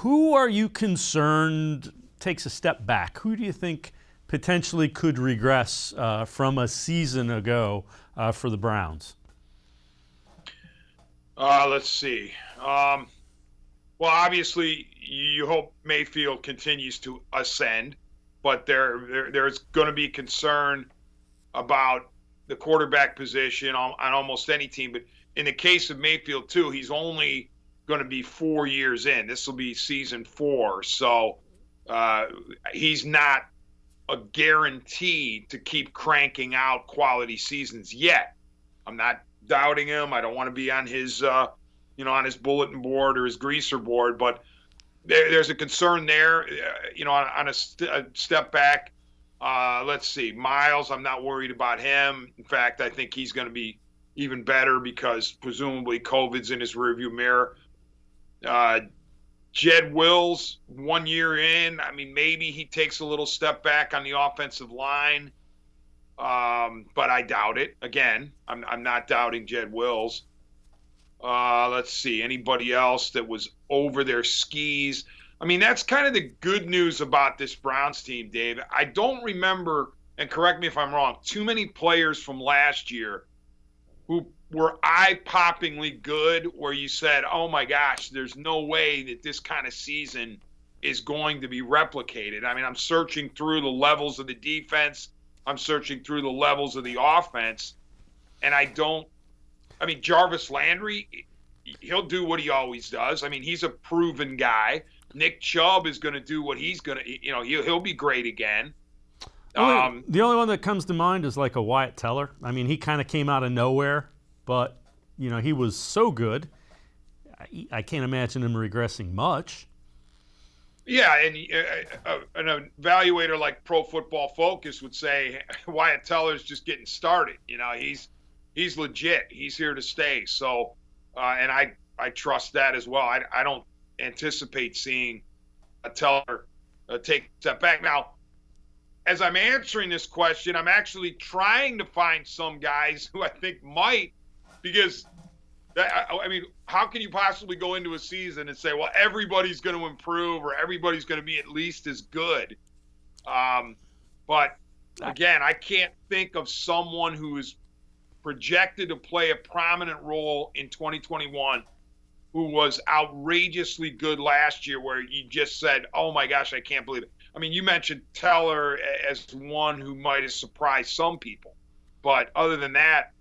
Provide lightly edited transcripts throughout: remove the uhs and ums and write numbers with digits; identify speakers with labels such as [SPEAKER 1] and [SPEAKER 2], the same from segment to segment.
[SPEAKER 1] Who are you concerned takes a step back? Who do you think potentially could regress from a season ago for the Browns?
[SPEAKER 2] Let's see. Well, obviously, you hope Mayfield continues to ascend, but there's going to be concern about the quarterback position on almost any team. But in the case of Mayfield, too, he's only going to be 4 years in. This will be season 4. So he's not a guarantee to keep cranking out quality seasons yet. I'm not doubting him. I don't want to be on his, on his bulletin board or his greaser board, but there's a concern there, on a step back. Let's see. Miles, I'm not worried about him. In fact, I think he's going to be even better because presumably COVID's in his rearview mirror. Jed Wills, 1 year in, I mean, maybe he takes a little step back on the offensive line, but I doubt it. Again, I'm not doubting Jed Wills. Let's see, anybody else that was over their skis? I mean, that's kind of the good news about this Browns team, Dave. I don't remember, and correct me if I'm wrong, too many players from last year who were eye-poppingly good where you said, oh my gosh, there's no way that this kind of season is going to be replicated. I mean, I'm searching through the levels of the defense. I'm searching through the levels of the offense. And Jarvis Landry, he'll do what he always does. I mean, he's a proven guy. Nick Chubb is going to do what he's going to, he'll be great again.
[SPEAKER 1] The only one that comes to mind is like a Wyatt Teller. I mean, he kind of came out of nowhere, but, he was so good. I can't imagine him regressing much.
[SPEAKER 2] Yeah, and an evaluator like Pro Football Focus would say Wyatt Teller's just getting started. He's legit. He's here to stay. So, and I trust that as well. I don't anticipate seeing a Teller take a step back. Now, as I'm answering this question, I'm actually trying to find some guys who I think might, because how can you possibly go into a season and say, well, everybody's going to improve or everybody's going to be at least as good? But again, I can't think of someone who is projected to play a prominent role in 2021 who was outrageously good last year where you just said, oh my gosh, I can't believe it. I mean, you mentioned Teller as one who might have surprised some people, but other than that,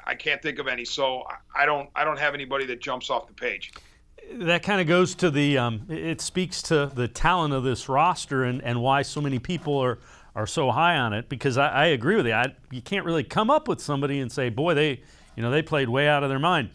[SPEAKER 2] I can't think of any. So I don't have anybody that jumps off the page.
[SPEAKER 1] That kind of goes to it speaks to the talent of this roster and why so many people are so high on it, because I agree with you. You can't really come up with somebody and say, boy, they played way out of their mind.